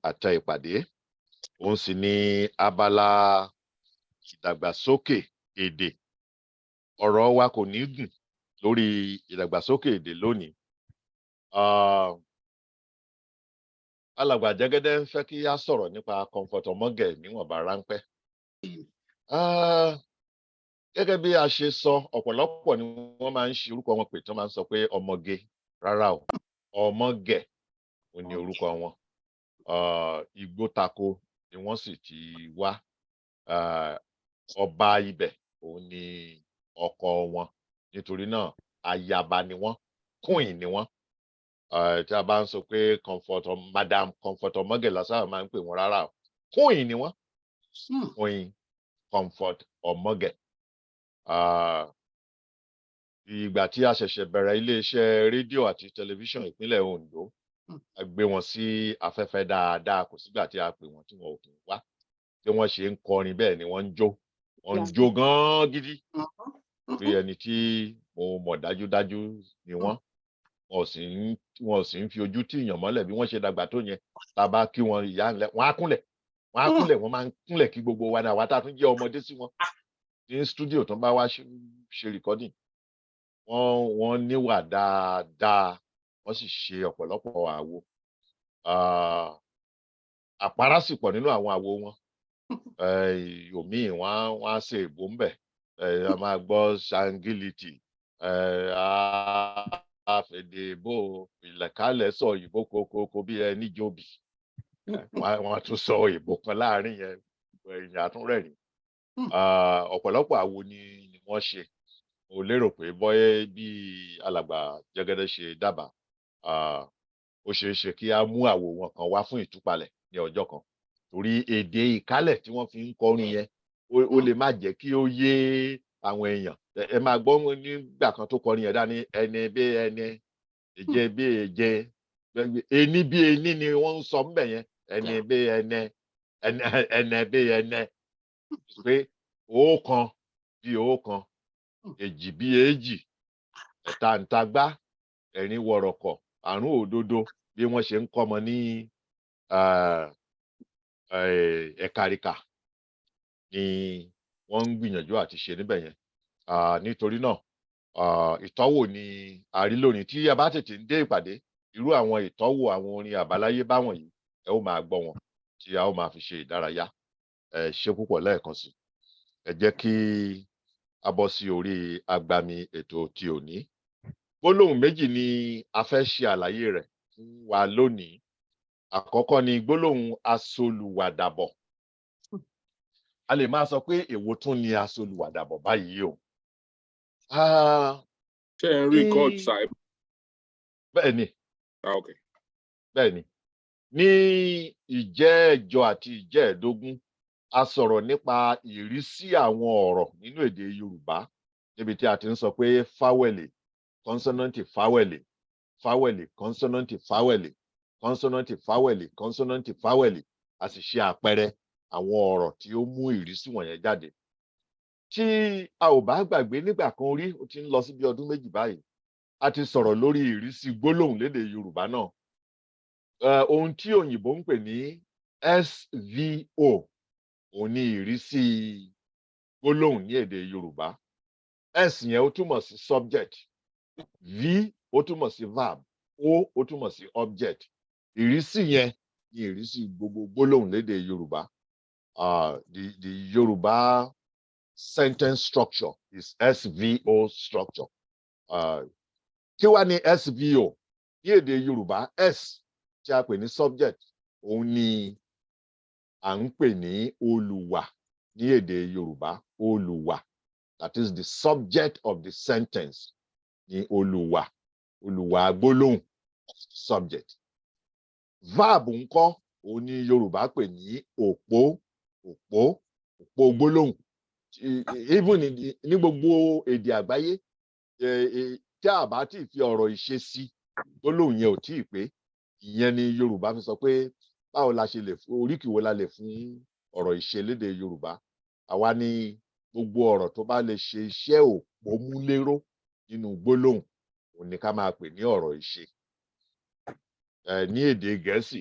àtẹ ìpàdé. Òun sì ni abala ìdàgbàsókè èdè. Ọ̀rọ̀ wa kò ní gùn lórí ìdàgbàsókè èdè lónìí. Alàgbà Jẹ́gẹ́dẹ́ ń fẹ́ kí a sọ̀rọ̀ nípa comfort ọmọgẹ̀ níwọ̀nba ráńpẹ́. Gẹ́gẹ́ bí a ṣe sọ, ọ̀pọ̀lọpọ̀ ni wọ́n máa ń ṣe orúkọ wọn pé tí wọ́n máa ń sọ pé ọmọge. Rárá o, ọmọgẹ̀ ò ní orúkọ wọn. Igbótako ni wọ́n sì ti wá. Ọba ibẹ̀ òun ni ọkọ wọn. Nítorí náà ayaba ni wọ́n, queen ni wọ́n. Tí a bá ń sọ pé madam comfort ọmọgẹ̀ lásán máa ń pè wọ́n, rárá o, queen ni wọ́n. Queen comfort ọmọgẹ̀. Ìgbà tí a ṣẹ̀ṣẹ̀ bẹ̀rẹ̀ iléeṣẹ́ rédíò àti tẹlifíṣàn ìpínlẹ̀ Ondo, a gbé wọn sí afẹ́fẹ́ dáadáa, kò sígbà tí a pè wọ́n tí wọn ò kì í wá. Bí wọ́n ṣe ń kọrin bẹ́ẹ̀ ni wọ́n ń jó. Wọ́n ń jó gan-an gidi. Bí ẹni tí mo mọ̀ dájúdájú ni wọ́n. Wọn ò sì ń fi ojú tí ìyàn mọ́lẹ̀ bí wọ́n ṣe dàgbà tó yẹn. Tá a bá kí wọn ìyá ńlẹ̀, wọ́n á kúnlẹ̀. Wọ́n máa ń kúnlẹ̀ kí gbogbo wa náà, àwa tá a tún jẹ́ ọmọdé sí wọn. Ní stúdíò tó ń bá wá ṣe recording, wọ́n níwà dáadáa, wọ́n sì ṣe ọ̀pọ̀lọpọ̀ àwo. Àpárá sì pọ̀ nínú àwọn àwo wọn. Òmíì wọ́n á ṣe èbó ń bẹ̀. A máa gbọ́ ṣangiliti, àfẹ̀dẹ̀bò, ìlẹ̀kálẹ̀ sọ òyìnbó kókókó bí ẹni jóbi. Wọ́n á tún sọ òyìnbó kan láàrin yẹn, èèyàn á tún rẹ́rìn. Ọ̀pọ̀lọpọ̀ àwo ni wọ́n ṣe. Mo lérò pé bọ́yá bí alàgbà Jẹ́gẹ́dẹ́ ṣe dábàá, ó ṣeé ṣe kí a mú àwo wọn kan wá fún ìtúpalẹ̀ ní ọjọ́ kan. Torí èdè ìkálẹ̀ tí wọ́n fi ń kọrin yẹn, ó lè má jẹ́ kí ó yé àwọn èèyàn. Ẹ máa gbọ́ nígbà kan tó kọrin yẹn dání, ẹni bí ẹni, èjè bí èjè, ení bí ení ni wọ́n ń sọ ńbẹ̀ yẹn, ẹni bí ẹnẹ, ẹnẹ bí ẹnẹ. Pé ọ̀kan bí ọ̀kan, èjì bí èjì, ẹ̀ta ǹtagbá, ẹ̀rin wọ̀rọ̀kọ̀, àrún òdodo, bí wọ́n ṣe ń kọ́mọ ní ẹ̀kàríkà ni wọ́n ń gbìyànjú àti ṣe níbẹ̀ yẹn. Nítorí náà, ìtọ́wò ni a rí lónìí. Tí a bá tètè ń dé ìpàdé, irú àwọn ìtọ́wò àwọn orin àbáláyé báwọn yìí, ẹ ó máa gbọ́ wọn tí a ó máa fi ṣe ìdárayá. Ẹ ṣé púpọ̀ lẹ́ẹ̀kan sí. Ẹ jẹ́ kí a bọ́ sí orí agbami ètò ti òní. Gbólóhùn méjì ni a fẹ́ ṣe àlàyé rẹ̀ fún wa lónìí. Àkọ́kọ́ ni gbólóhùn asolùwàdàbọ̀. A lè máa sọ pé èwo tún ni asolùwàdàbọ̀ báyìí o. Ṣé ẹ ń record side? Bẹ́ẹ̀ni. Okay. Bẹ́ẹ̀ni. Ní ìjẹ́ẹ̀jọ àti ìjẹ́ẹ̀dógún, a sọ̀rọ̀ nípa ìrísí àwọn ọ̀rọ̀ nínú èdè Yorùbá, níbi tí a ti ń sọ pé fáwẹ̀lì, kọ́nsọ́nọ́ǹtì fáwẹ̀lì, fáwẹ̀lì, kọ́nsọ́nọ́ǹtì fáwẹ̀lì, kọ́nsọ́nọ́ǹtì fáwẹ̀lì, kọ́nsọ́nọ́ǹtì fáwẹ̀lì. A sì ṣe àpẹẹrẹ àwọn ọ̀rọ̀ tí ó mú ìrísí wọ̀nyẹn jáde. Tí a ò bá gbàgbé, nígbà kan rí, ó ti ń lọ sí bí ọdún méjì báyìí, a ti sọ̀rọ̀ lórí ìrísí gbólóhùn lédè Yorùbá náà. Ohun tí òyìnbó ń pè ní SVO, òun ni ìrísí gbólóhùn ní èdè Yorùbá. S yẹn ó túmọ̀ sí subject, V ó túmọ̀ sí verb, O ó túmọ̀ sí object. Ìrísí yẹn ni ìrísí gbogbo gbólóhùn lédè Yorùbá. The Yoruba sentence structure is SVO structure. Kí wá ní SVO? Ní èdè Yorùbá, S tí a pè ní subject, òun ni à ń pè ní olùwà ní èdè Yorùbá. Olùwà, that is the subject of the sentence, ní olùwà. Olùwà gbólóhùn, subject. Verb ńkọ́, òun ni Yorùbá pè ní òpó, òpó gbólóhùn. Even ní gbogbo èdè àgbáyé, tí a bá ti fi ọ̀rọ̀ ìṣe sí, gbólóhùn yẹn ò tí ì pé. Ìyẹn ni Yorùbá fi sọ pé báwo la ṣe lè fún, oríkì wo la lè fún ọ̀rọ̀ ìṣe lédè Yorùbá. Àwa ni gbogbo ọ̀rọ̀ tó bá lè ṣe iṣẹ́ òpó múléró nínú gbólóhùn, òun ni ká máa pè ní ọ̀rọ̀ ìṣe. Ní èdè Gẹ̀ẹ́sì,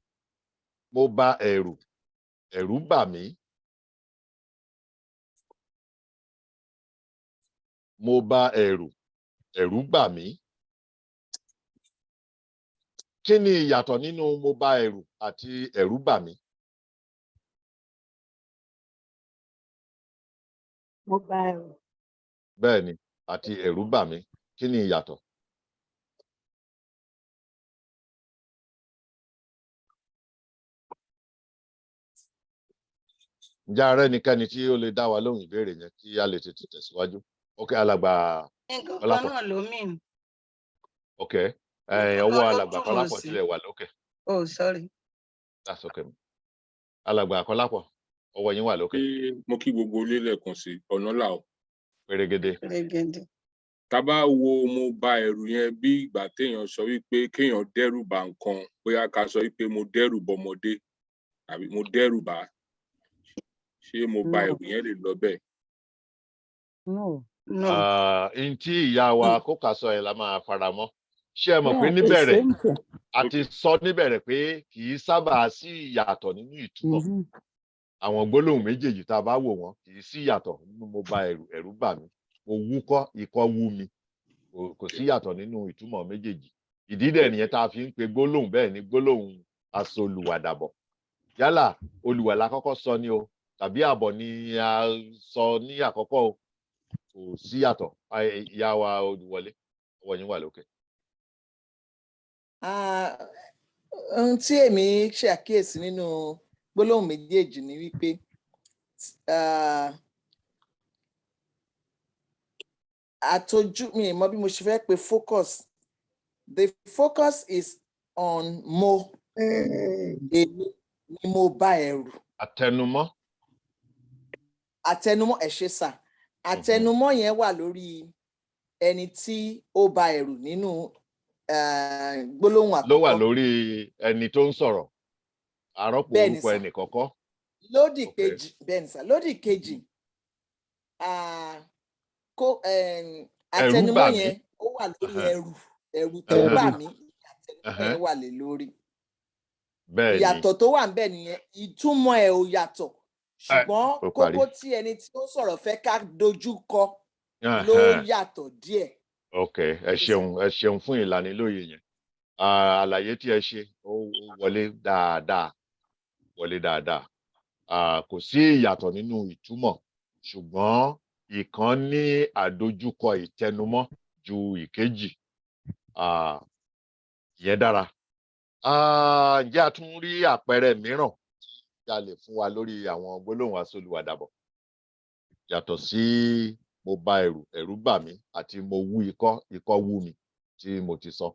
mo bá ẹ̀rù, ẹ̀rù bà mí. Mo bá ẹ̀rù, ẹ̀rù bà mí. Kí ni ìyàtọ̀ nínú mo bá ẹ̀rù àti ẹ̀rù bà mí? Mo bá ẹ̀rù. Bẹ́ẹ̀ ni, àti ẹ̀rù bà mí. Kí ni ìyàtọ̀? Ǹjẹ́ a rí ẹnikẹ́ni tí ó lè dá wa lóhùn ìbéèrè yẹn kí a lè tètè tẹ̀síwájú? Ok, alàgbà Nǹkan kan Kọ́lápọ̀. náà ló mean. Ok, Nǹkan ọwọ́ kan ló alàgbà túmọ̀ Kọ́lápọ̀ sí. tilẹ̀ wà lókè. Oh, sorry. That's okay. Alàgbà Kọ́lápọ̀, ọwọ́ yín wà lókè. Mo kí gbogbo ilé lẹ́ẹ̀kan sí ọ̀nà là ó. Pérégedé. Pérégedé. Tá bá wo mo bá ẹ̀rù yẹn bí ìgbà téèyàn sọ wípé kéèyàn dẹ́rù bà nǹkan, bóyá ká sọ wípé mo dẹ́rù bọmọdé àbí mo dẹ́rù bà. Ṣé mo bá No. ẹ̀rù yẹn lè lọ bẹ́ẹ̀? No. No. N tí ìyá wa Kókà sọ yẹn la máa fara mọ́. Ṣé ẹ mọ̀ pé Yeah, níbẹ̀rẹ̀ same thing. a ti sọ níbẹ̀rẹ̀ pé kì í sábà sí ìyàtọ̀ nínú ìtumọ̀. Àwọn gbólóhùn méjèèjì tá a bá wò wọ́n kì í sí ìyàtọ̀ nínú mo bá ẹ̀rù, ẹ̀rù bà mí. Mo wúkọ́, ikọ́ wú mi. Kò sí ìyàtọ̀ nínú ìtumọ̀ méjèèjì. Ìdí dẹ̀ nìyẹn tá a fi ń pe gbólóhùn bẹ́ẹ̀ ni gbólóhùn asolùwàdàbọ̀. Yálà olùwà la kọ́kọ́ sọ ni o tàbí àbọ̀ ni a sọ ní àkọ́kọ́ o. Kò sí ìyàtọ̀. Ìyá wa Olúwọlé, ọwọ́ yín wà lókè. Ohun tí èmi ṣe àkíyèsí nínú gbólóhùn méjèèjì ni wípé àtọjú mi ì mọ bí mo ṣe fẹ́ pe focus. The focus is on mo. Èmi ni mo bá ẹ̀rù. Àtẹnumọ́. Àtẹnumọ́ ẹ ṣé sà. Àtẹnumọ́ yẹn wà lórí ẹni tí ó bá ẹ̀rù nínú gbólóhùn àkọ́kọ́. Ló wà lórí ẹni tó ń sọ̀rọ̀. Àrọ́pò orúkọ ẹnì kọ́kọ́. Lódì kejì bẹ́ẹ̀ ni sà. Lódì kejì àtẹnumọ́ yẹn ó wà lórí ẹ̀rù tó bà mí. Àtẹnumọ́ yẹn wà lé lórí. Bẹ́ẹ̀ ni. Ìyàtọ̀ tó wà ńbẹ̀ nìyẹn. Ìtumọ̀ ẹ̀ ò yàtọ̀. Ṣùgbọ́n kókó tí ẹni tí ó sọ̀rọ̀ fẹ́ ká dojú kọ ló yàtọ̀ díẹ̀. Ok, ẹ ṣeun fún ìlanilóye yẹn. Àlàyé tí ẹ ṣe ó wọlé dáadáa. Kò sí ìyàtọ̀ nínú ìtumọ̀ ṣùgbọ́n ìkan ní àdojúkọ ìtẹnumọ́ ju ìkejì. Ìyẹn dára. Ǹjẹ́ a tún rí àpẹẹrẹ mìíràn tí a lè fún wa lórí àwọn gbólóhùn asolùwàdàbọ̀ yàtọ̀ sí mo bá ẹ̀rù, ẹ̀rù bà mí àti mo wú ikọ́, ikọ́ wú mi tí mo ti sọ.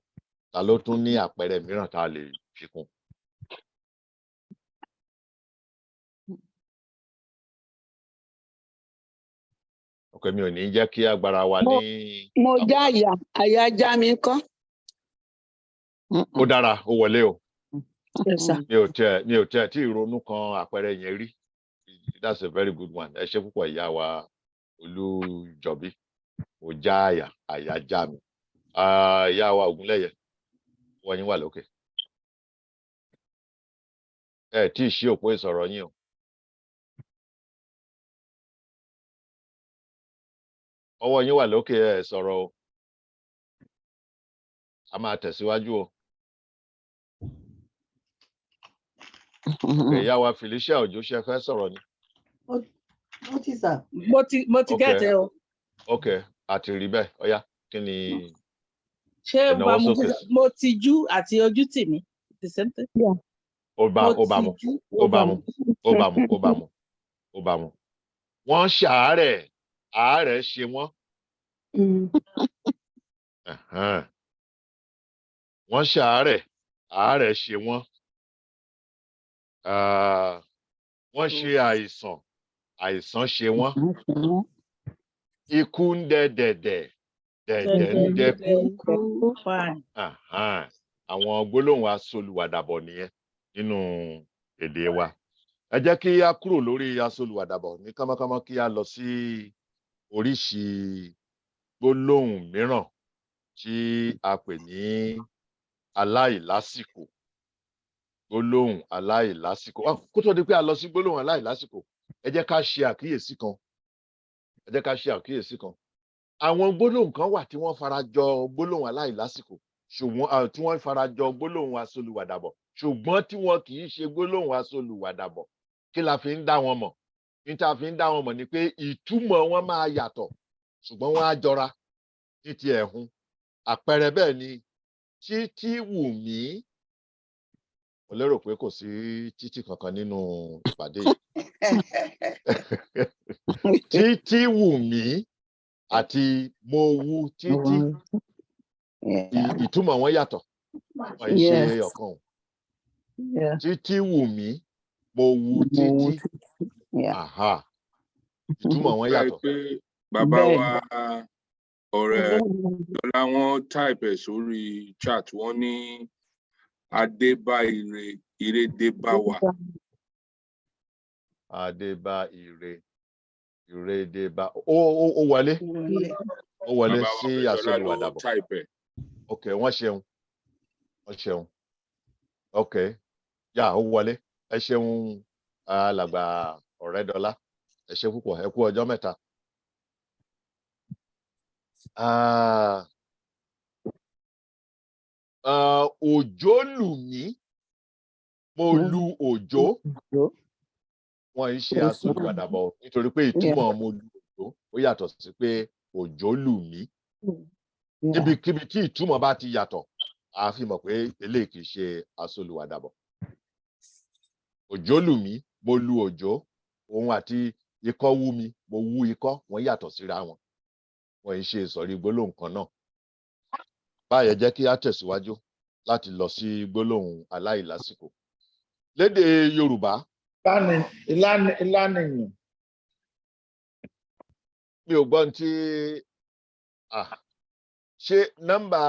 Ta ló tún ní àpẹẹrẹ mìíràn tá a lè fi kún? Ok, mi ò ní jẹ́ kí agbára wa ní. Mo já àyà já mi kọ́. Ó dára, ó wọlé o. Mi ò tiẹ̀ tí ìrònú kan àpẹẹrẹ yẹn rí. That's a very good one. Ẹ ṣé púpọ̀ ìyá wa Olújọbí. Mo já àyà já mi. Ìyá wa Ògúnlẹ̀yẹ, ọwọ́ yín wà lókè. Ẹ tí ì ṣí òpó ìsọ̀rọ̀ yín o. Ọwọ́ yín wà lókè, ẹ sọ̀rọ̀ o. A máa tẹ̀síwájú o. Ok, ìyá wa Felicia Òjó ṣe fẹ́ sọ̀rọ̀ ni. Mo ti gẹ̀tẹ̀ o. Ok, àti rí bẹ́ẹ̀, ọ̀yá, kí ni? Ṣé mo ti jú àti ojú tì mí? The same thing. Ó bá mu. Wọ́n ṣàárẹ̀, àárẹ̀ ṣe wọ́n. Wọ́n ṣàárẹ̀, àárẹ̀ ṣe wọ́n. Wọ́n ṣe àìsàn, àìsàn ṣe wọ́n. Ikú ń dẹ̀dẹ̀dẹ̀, dẹ̀dẹ̀ ń dẹkú. Àwọn gbólóhùn asolùwàdàbọ̀ nìyẹn nínú èdè wa. Ẹ jẹ́ kí a kúrò lórí asolùwàdàbọ̀ ní kánmọ́kánmọ́ kí a lọ sí oríṣi gbólóhùn mìíràn tí a pè ní aláìlásìkò. gbólóhùn aláìlásìkò. Kó tó di pé a lọ sí gbólóhùn aláìlásìkò, ẹ jẹ́ ká ṣe àkíyèsí kan. Àwọn gbólóhùn kan wà tí wọ́n farajọ gbólóhùn aláìlásìkò, ṣùgbọ́n tí wọ́n farajọ gbólóhùn asolùwàdàbọ̀, ṣùgbọ́n tí wọn kì í ṣe gbólóhùn asolùwàdàbọ̀. Kí la fi ń dá wọn mọ̀? Ní tá a fi ń dá wọn mọ̀ ni pé ìtumọ̀ wọn máa yàtọ̀, ṣùgbọ́n wọ́n á jọra ní ti ẹ̀hún. Àpẹẹrẹ bẹ́ẹ̀ ni títí wù mí. Mo lérò pé kò sí títí kankan nínú ìpàdé yìí. Títí wù mí àti mo wu títí, ìtumọ̀ wọn yàtọ̀, wọ́n ń ṣe ọ̀kan. Títí wù mí, mo wu títí, ìtumọ̀ wọn yàtọ̀. pé bàbá wa ọ̀rẹ́ Lọ́lá wọn type ẹ̀ sórí chat, wọ́n ní adébá ire débá wa. Adébá ire débá. Ó wọlé sí asolùwàdàbọ̀. Ok, wọ́n ṣeun. Ok, yà ó wọlé. Ẹ ṣeun alàgbà Ọ̀rẹ́dọlá. Ẹ ṣé púpọ̀, ẹ kú ọjọ́ mẹ́ta. Òjò lù mí, mo lu òjò. Wọ́n ń ṣe asolùwàdàbọ̀ nítorí pé ìtumọ̀ mo lu òjò ó yàtọ̀ sí pé òjò lù mí. Níbikíbi tí ìtumọ̀ bá ti yàtọ̀, a fi mọ̀ pé eléyìí kì í ṣe asolùwàdàbọ̀. Òjò lù mí, mo lu òjò. Òun àti ikọ́ wú mi, mo wú ikọ́. Wọ́n yàtọ̀ síra wọn. Wọ́n ń ṣe ìsọ̀rí gbólóhùn kan náà. Báyẹn jẹ́ kí á tẹ̀síwájú láti lọ sí gbólóhùn aláìlásìkò. Lédè Yorùbá. Ìlànà Mi ò gbọ́ tí ṣé nọ́mbà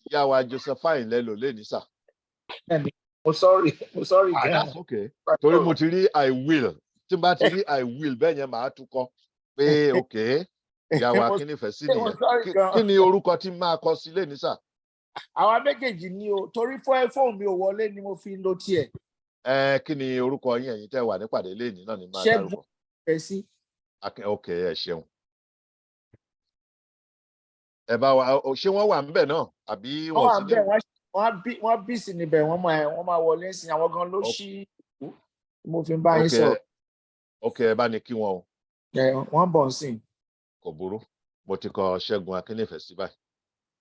ìyá wa Josephine lẹ́lò lẹ́ni sà. Mo sorry gan. That's okay. Torí mo ti rí I will. Tí n bá ti rí I will bẹ́ẹ̀ yẹn màá tún kọ pé okay. Ìyá wa kí ni ìfẹ́ sí nìyẹn. Kí ni orúkọ tí máa kọ sí lẹ́ni sà? Àwa méjèèjì ni o, torí fóònù mi ò wọlé ni mo fi ń lo tiẹ̀. Kí ni orúkọ yín ẹ̀yin tẹ́ wà nípàdé lẹ́ni náà ni máa dárúkọ. Ṣẹ́gun. Okay, ẹ ṣeun. Ẹ bá wa, ṣé wọ́n wà níbẹ̀ náà àbí wọ́n sí níbẹ̀? Wọ́n bí sí níbẹ̀, wọ́n máa wọlé sí àwọn gan ló ṣí mo fi ń bá yín sọ̀rọ̀. Okay, ẹ bá ní kí wọn o. Wọ́n bọ̀ sí. Kò burú, mo ti kọ Ṣẹ́gun Akínífẹ̀ẹ́ sí báyìí.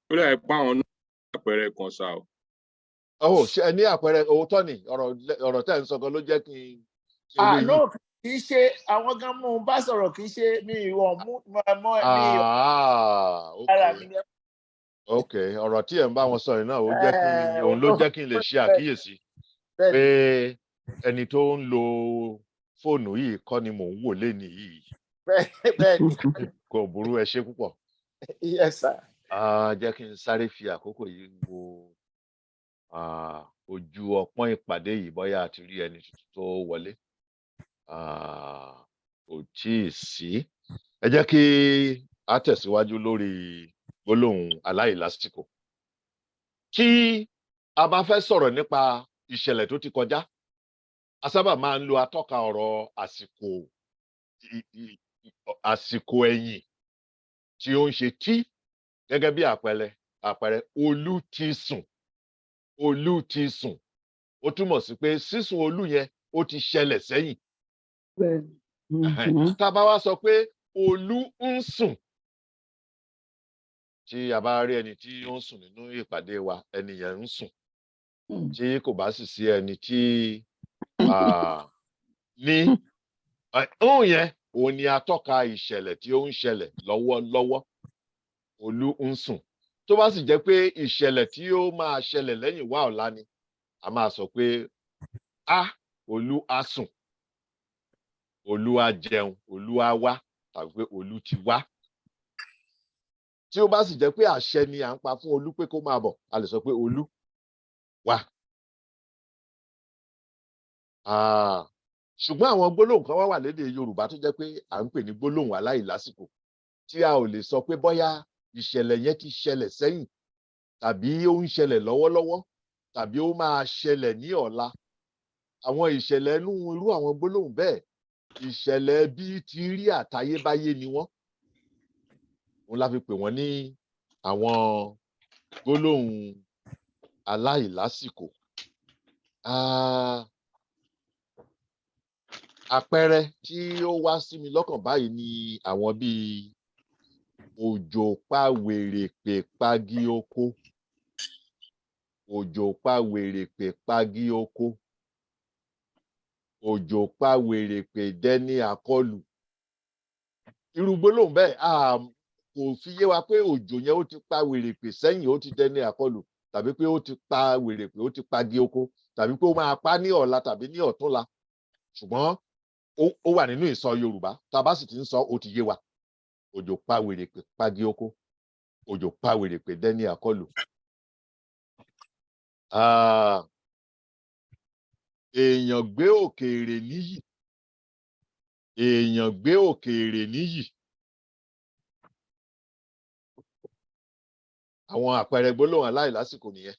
Ó lè pa àwọn náà àpẹẹrẹ kan sá o. Ṣé ẹ ní àpẹẹrẹ òótọ́ ni ọ̀rọ̀ tẹ́ ẹ̀ ń sọ gan ló jẹ́ kí n no, kì í ṣe àwọn gan mú un bá sọ̀rọ̀, kì í ṣe mi ìwọ̀n mú mọ́ mi. Ok, ọ̀rọ̀ tí ẹ̀ ń bá wọn sọ yìí náà òun ló jẹ́ kí n lè ṣe àkíyèsí pé ẹni tó ń lo fóònù yìí kọ́ ni mò ń wò lénìí yìí. Bẹ́ẹ̀ni. Kò burú, ẹ ṣé púpọ̀. Yes sir. Jẹ́ kí n sáré fi àkókò yìí wo ojú ọpọ́n ìpàdé yìí bóyá àti rí ẹni tuntun tó wọlé. Kò tíì sí. Ẹ jẹ́ kí a tẹ̀síwájú lórí gbólóhùn aláìlásìkò. Tí a bá fẹ́ sọ̀rọ̀ nípa ìṣẹ̀lẹ̀ tó ti kọjá, a sábà máa ń lo atọ́ka ọ̀rọ̀ àsìkò ẹ̀yìn tí ó ń ṣe tí, gẹ́gẹ́ bí àpẹẹrẹ olú ti sùn. Olú ti sùn. Ó túmọ̀ sí pé sísùn olú yẹn ó ti ṣẹlẹ̀ sẹ́yìn. Tá a bá wá sọ pé olú ń sùn, tí a bá rí ẹni tí ó ń sùn nínú ìpàdé wa, ẹni yẹn ń sùn. Tí kò bá sì sí ẹni tí ní òun yẹn, òun ni atọ́ka ìṣẹ̀lẹ̀ tí ó ń ṣẹlẹ̀ lọ́wọ́lọ́wọ́. Olú ń sùn. Tó bá sì jẹ́ pé ìṣẹ̀lẹ̀ tí ó máa ṣẹlẹ̀ lẹ́yìn wá ọ̀la ni, a máa sọ pé olú á sùn, olú á jẹun, olú á wá, tàbí pé olú ti wá. Tí ó bá sì jẹ́ pé àṣẹ ni à ń pa fún olú pé kó máa bọ̀, a lè sọ pé olú wá. Ṣùgbọ́n àwọn gbólóhùn kan wá wà lédè Yorùbá tó jẹ́ pé à ń pè ní gbólóhùn aláìlásìkò, tí a ò lè sọ pé bóyá ìṣẹ̀lẹ̀ yẹn ti ṣẹlẹ̀ sẹ́yìn, tàbí ó ń ṣẹlẹ̀ lọ́wọ́lọ́wọ́, tàbí ó máa ṣẹlẹ̀ ní ọ̀la. Àwọn ìṣẹ̀lẹ̀ inú irú àwọn gbólóhùn bẹ́ẹ̀, ìṣẹ̀lẹ̀ bí ti rí àtayébáyé ni wọ́n. Òun la fi pè wọ́n ní àwọn gbólóhùn aláìlásìkò. Àpẹẹrẹ tí ó wá sí mi lọ́kàn báyìí ni àwọn bíi òjò pa wèrèpè pagi oko. Òjò pa wèrèpè pagi oko. Òjò pa wèrèpè dẹni àkọlù. Irú gbólóhùn bẹ́ẹ̀ kò fi yé wa pé òjò yẹn ó ti pa wèrèpè sẹ́yìn, ó ti dẹni àkọlù, tàbí pé ó ti pa wèrèpè, ó ti pagi oko, tàbí pé ó máa pa ní ọ̀la tàbí ní ọ̀túnla. Ṣùgbọ́n ó wà nínú ìsọ Yorùbá, tá a bá sì ti ń sọ ó ti yé wa. Òjò pa wèrèpè pagi oko. Òjò pa wèrèpè dẹni àkọlù. Èèyàn gbé òkèèrè níyì. Èèyàn gbé òkèèrè níyì. Àwọn àpẹẹrẹ gbólóhùn aláìlásìkò nìyẹn.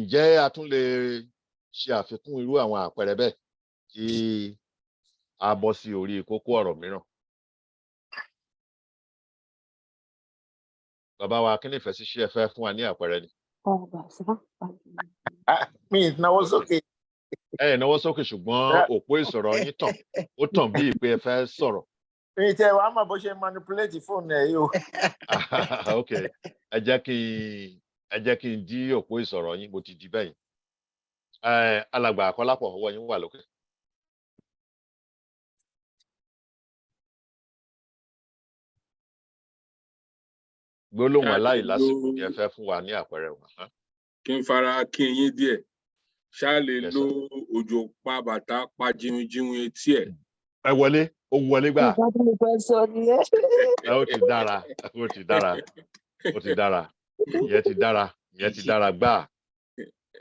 Ǹjẹ́ a tún lè ṣe àfikún irú àwọn àpẹẹrẹ bẹ́ẹ̀ kí a bọ́ sí orí kókó ọ̀rọ̀ mìíràn? Bàbá wa Akínnífẹ̀ẹ́ sí, ṣé ẹ fẹ́ fún wa ní àpẹẹrẹ ni? Mi ì náwó sókè. Ẹ náwó sókè, ṣùgbọ́n òpó ìsọ̀rọ̀ yín tàn. Ó tàn bíi pé ẹ fẹ́ sọ̀rọ̀. Mi ì tẹ wàá mọ̀ bó ṣe manipulate fóònù ẹ̀ yìí o. Ok, ẹ jẹ́ kí n dí òpó ìsọ̀rọ̀ yín, mo ti di bẹ́yìn. Alàgbà Àkọ́lápọ̀, ọwọ́ yín wà lókè. Gbólóhùn aláìlásìkò ni ẹ fẹ́ fún wa ní àpẹẹrẹ wọn. Kí n fara kí yín díẹ̀. Ṣá lè lo òjò pa bàtà pa jinwinjinwin etí ẹ̀. Ẹ wọlé, ó wọlé gbà. Ó ti dára, ó ti dára, ó ti dára. Ìyẹn ti dára, ìyẹn ti dára gbà.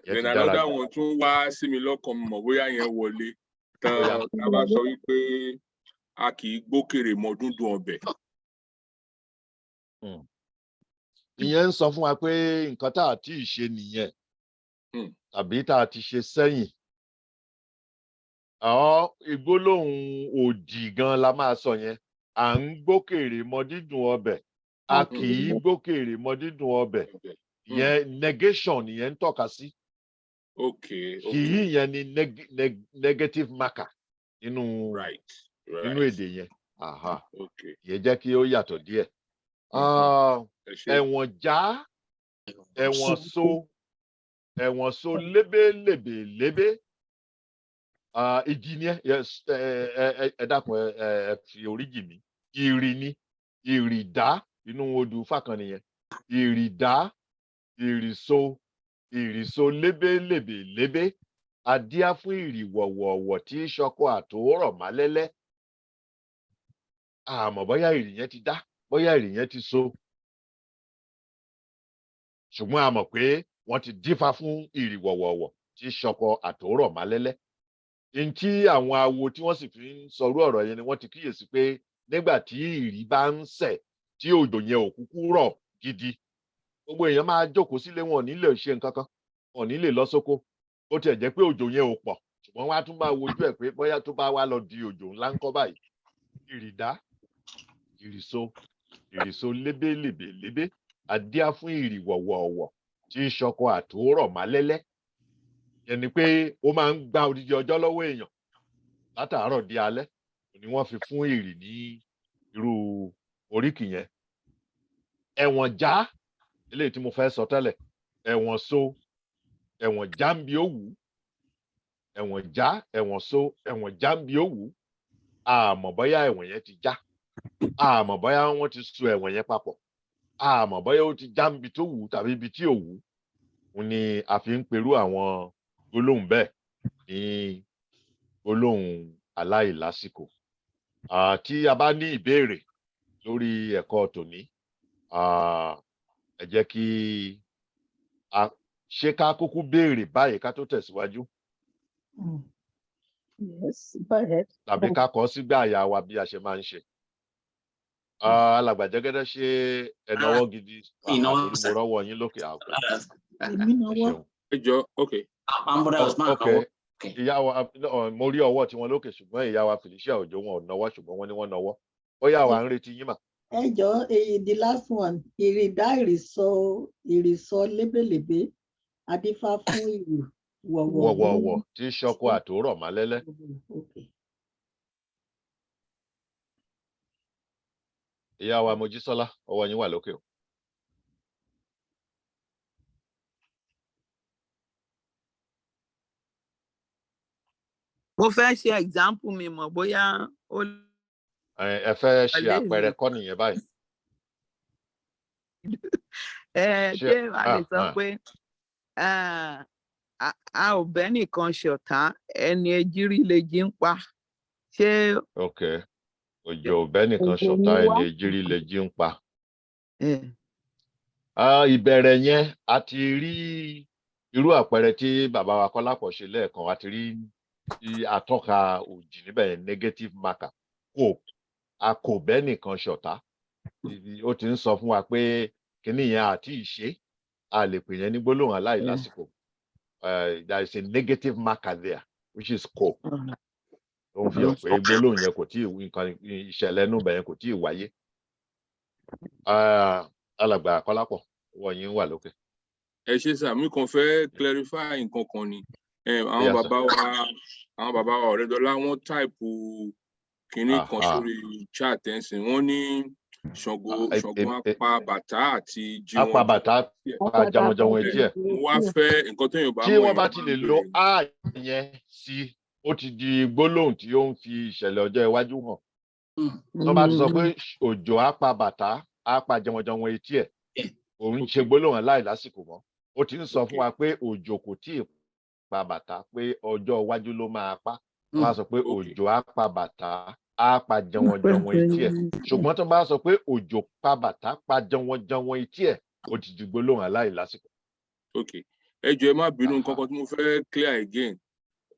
Then another one tún wá sí mi lọ́kàn, mọ̀ bóyá yẹn wọlé. Tán a bá sọ wípé a kì í gbókèrè mọ dúndùn ọbẹ̀. Ìyẹn ń sọ fún wa pé nǹkan tá a ti ṣe nìyẹn, tàbí tá a ti ṣe sẹ́yìn. Ìgbólóhùn òdì gan la máa sọ yẹn. À ń gbókèrè mọ dídùn ọbẹ̀. A kì í gbókèrè mọ dídùn ọbẹ̀. Ìyẹn negation nìyẹn ń tọ́ka sí. Kì í yẹn ni negative marker nínú èdè yẹn. Ìyẹn jẹ́ kí ó yàtọ̀ díẹ̀. Ẹ̀wọ̀n já, ẹ̀wọ̀n so lébélébélébé. Ìdí ni ẹ dákun ẹ fi orí jì mí. Ìrì ni, ìrìdá inú odù fákan nìyẹn. Ìrìdá, ìrìso lébélébélébé. Adíá fún ìrì wọ̀wọ̀wọ̀ tí ṣọkọ àtòórọ̀ málẹ́lẹ́. Àmọ́ bóyá ìrì yẹn ti dá, bóyá ìrì yẹn ti so. Ṣùgbọ́n a mọ̀ pé wọ́n ti dífá fún ìrì wọ̀wọ̀wọ̀ tí ṣọkọ àtòórọ̀ málẹ́lẹ́. Ntí àwọn awo tí wọ́n sì fi ń sọrú ọ̀rọ̀ yẹn ni wọ́n ti kíyèsí pé nígbà tí ìrì bá ń sẹ̀ tí òjò yẹn ò kúkú rọ̀ gidi, gbogbo èèyàn máa jókòó sílé, wọn ò ní lè ṣe nǹkan kan, wọn ò ní lè lọ sóko. Ó tiẹ̀ jẹ́ pé òjò yẹn ò pọ̀, ṣùgbọ́n wọ́n á tún máa wojú ẹ̀ pé bóyá tó bá wá lọ di òjò ńlá ńkọ́ báyìí. Ìrìdá, ìrìso lébélébélébé. Adíá fún ìrì wọ̀wọ̀wọ̀ tí ṣọkọ àtòórọ̀ málẹ́lẹ́. Yẹn ni pé ó máa ń gba odidi ọjọ́ lọ́wọ́ èèyàn látàárọ̀ di alẹ́, ni wọ́n fi fún ìrì ní irú oríkì yẹn. Ẹ̀wọ̀n já, eléyìí tí mo fẹ́ sọ tẹ́lẹ̀. Ẹ̀wọ̀n so, ẹ̀wọ̀n já ń bi ó wù. Ẹ̀wọ̀n já, ẹ̀wọ̀n so, ẹ̀wọ̀n já ń bi ó wù. Àmọ́ bóyá ẹ̀wọ̀n yẹn ti já. Àmọ́ bóyá wọ́n ti so ẹ̀wọ̀n yẹn papọ̀. Àmọ́ bóyá ó ti já ń bi tó wù tàbí ibi tí ò wù. Òun ni a fi ń perú àwọn gbólóhùn bẹ́ẹ̀ ní gbólóhùn aláìlásìkò. Tí a bá ní ìbéèrè lórí ẹ̀kọ́ tòní, ẹ jẹ́ kí ṣé ká kúkú béèrè báyìí ká tó tẹ̀síwájú. Yes, go ahead. Tàbí ká kọ sígbà àyà wa bí a ṣe máa ń ṣe. Alàgbà Jẹ́gẹ́dẹ́, ṣé ẹ náwó gidi? Àtòrí mo rọ́wọ́ yín lókè àgbà. Èmi náwó. Okay. Okay. Ìyá wa mo rí ọwọ́ tí wọ́n lókè ṣùgbọ́n ìyá wa Felicia Òjó wọn ò náwó ṣùgbọ́n wọ́n ní wọ́n náwó. Ó yá wa ń retí yín mà. The last one, ìrìdá ìrìsọ lébèlébé, adífá fún ìrù wọ̀wọ̀wọ̀ tí ṣọkọ àtòrọ̀ má lẹ́lẹ́. Ìyá wa Mojísọ́lá, ọwọ́ yín wà lókè o. Mo fẹ́ ṣe example mi mọ̀ bóyá ó. Ẹ fẹ́ ṣe àpẹẹrẹ kọ́ nìyẹn báyìí. Ṣé a lè sọ pé a ò bẹ́ nìkan ṣọ̀tá ẹni ejírí lè jí ń pa. Ṣé. Okay. Òjò ò bẹ́ nìkan ṣọ̀tá ẹni ejírí lè jí ń pa. Ìbẹ̀rẹ̀ yẹn a ti rí irú àpẹẹrẹ tí bàbá wa Kọ́lápọ̀ ṣe lẹ́ẹ̀kan, a ti rí atọ́ka òdì níbẹ̀ yẹn, negative marker. A kò bẹ́ nìkan ṣọ̀tá. Ó ti ń sọ fún wa pé kíní yẹn àti ìṣe a lè pè yẹn ní gbólóhùn aláìlásìkò. There is a negative marker there which is ko. Ó ń fi hàn pé gbólóhùn yẹn kò tí ì nǹkan ìṣẹ̀lẹ̀ inú bẹ̀ yẹn kò tí ì wáyé. Alàgbà Kọ́lápọ̀, ọwọ́ yín wà lókè. Ẹ ṣé sà, mi kàn fẹ́ clarify nǹkan kan ni. Àwọn bàbá wa Ọ̀rẹ́dọ́lá wọ́n táìpù kínní kan sórí chat ẹ̀sìn. Wọ́n ní Ṣàngó apá bàtà àti jíwọ́n. Apá bàtà pa jàmọ̀jàmọ̀ etí ẹ̀. Mo wá fẹ́ nǹkan tó yóò bá mọ̀. Tí wọ́n bá ti lè lo a yẹn sí, ó ti di gbólóhùn tí ó ń fi ìṣẹ̀lẹ̀ ọjọ́ iwájú hàn. Wọ́n bá ti sọ pé òjò á pa bàtà á pa jàmọ̀jàmọ̀ etí ẹ̀. Òun ṣe gbólóhùn aláìlásìkò mọ́. Ó ti ń sọ fún wa pé òjò kò tí ì pa bàtà, pé ọjọ́ iwájú ló máa pa. Wọ́n á sọ pé òjò á pa bàtà á pa jàmọ̀jàmọ̀ etí ẹ̀. Ṣùgbọ́n tó bá sọ pé òjò pa bàtà pa jàmọ̀jàmọ̀ etí ẹ̀, ó ti di gbólóhùn aláìlásìkò. Okay. Ẹ jọ̀ọ́ ẹ má bínú, nǹkan kan tí mo fẹ́ clear again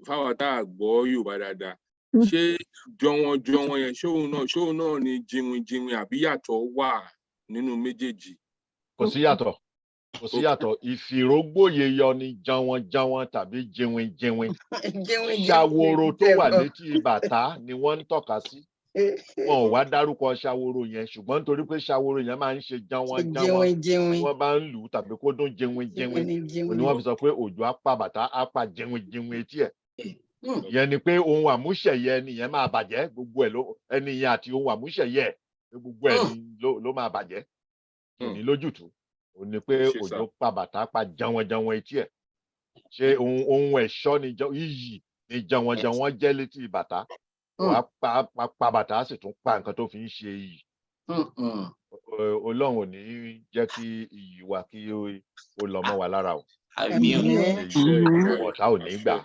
fáwọn tá a gbọ́ Yorùbá dáadáa. Ṣé jọ̀wọ́n yẹn ṣóun náà ni jìnwìn àbí yàtọ̀ wà nínú méjèèjì? Kò sí yàtọ̀. Kò sí yàtọ̀. Ìfìrógbòye yọ ni jàwọ́n tàbí jìnwìn. Ṣàwòrò tó wà létí bàtà ni wọ́n ń tọ́ka sí. Wọn ò wá dárúkọ ṣàwòrò yẹn, ṣùgbọ́n nítorí pé ṣàwòrò yẹn máa ń ṣe jàwọ́n. Wọ́n bá ń lù ú tàbí kó dún jìnwìn. Ni wọ́n fi sọ pé òjò á pa bàtà á pa jìnwìn etí ẹ̀. Ìyẹn ni pé ohun àmúṣẹ̀yẹ nìyẹn máa bàjẹ́, gbogbo ẹ̀ ẹni yẹn àti ohun àmúṣẹ̀yẹ gbogbo ẹ̀ ló máa bàjẹ́. Kò ní lójútùú. Ó ní pé òjò pa bàtà pa jàwọ́n etí ẹ̀. Ṣé ohun ẹ̀ṣọ́ ni iyì ni jàwọ́n jẹ́ létí bàtà? Wàá pa bàtà á sì tún pa nǹkan tó fi ń ṣe iyì. Ọlọ́run ò ní jẹ́ kí iyì wa kí ó lọ mọ́ wa lára o. Ọ̀tá ò ní gbà.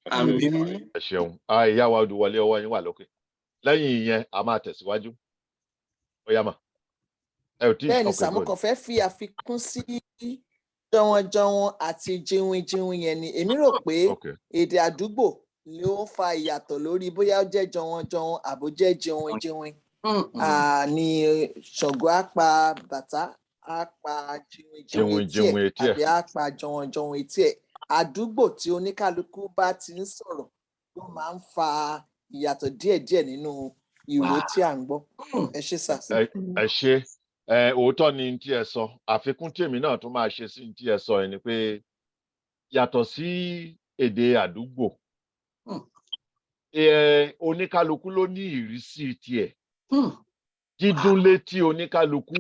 Ẹ ṣeun. Ìyá wa Odùwọlé, ọwọ́ yín wà lókè. Lẹ́yìn ìyẹn a máa tẹ̀síwájú. Ó yá mà. Bẹ́ẹ̀ni Sàámú kan fẹ́ fi àfikún sí jọ̀wọ́n àti jìnwìn yẹn ni. Èmi rò pé èdè àdúgbò ló ń fa ìyàtọ̀ lórí bóyá ó jẹ́ jọ̀wọ́n àbó jẹ́ jìnwìn. Ni Ṣàngó á pa bàtà á pa jìnwìn etí ẹ̀ àbí á pa jọ̀wọ́n etí ẹ̀. Àdúgbò tí oníkálukú bá ti ń sọ̀rọ̀ ló máa ń fa ìyàtọ̀ díẹ̀díẹ̀ nínú ìró tí à ń gbọ́. Ẹ ṣé sà. Ẹ ṣé. Òótọ́ ni tí ẹ sọ. Àfikún tí èmi náà tún máa ṣe sí tí ẹ sọ ni pé yàtọ̀ sí èdè àdúgbò, oníkálukú ló ní ìrísí tiẹ̀. Dídún létí oníkálukú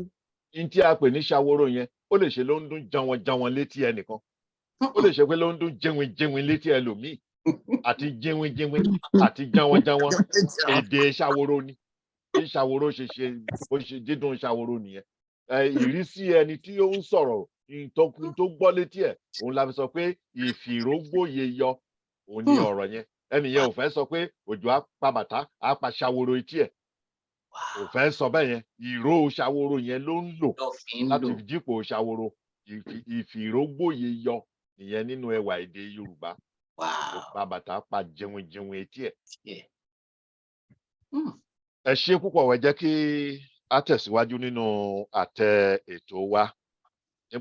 ní tí a pè ní ṣàwòrò yẹn, ó lè ṣe ló ń dún jàwọ́n létí ẹnìkan. Ó lè ṣe pé ló ń dún jìnwìn létí ẹlòmíì. Àti jìnwìn àti jàwọ́n èdè ṣàwòrò ni. Bí ṣàwòrò ṣe dídùn ṣàwòrò nìyẹn. Ìrísí ẹni tí ó ń sọ̀rọ̀ tó gbọ́ létí ẹ̀, òun la fi sọ pé ìfìrógbòye yọ òun ni ọ̀rọ̀ yẹn. Ẹni yẹn ò fẹ́ sọ pé òjò á pa bàtà á pa ṣàwòrò etí ẹ̀. Ò fẹ́ sọ bẹ́ẹ̀ yẹn. Ìró ṣàwòrò yẹn ló ń lò láti dípò ṣàwòrò. Ìfìrógbòye yọ ìyẹn nínú ẹwà èdè Yorùbá. Ó pa bàtà pa jìnwìn etí ẹ̀. Ẹ ṣé púpọ̀, wẹ́ jẹ́ kí a tẹ̀síwájú nínú àtẹ ètò wa.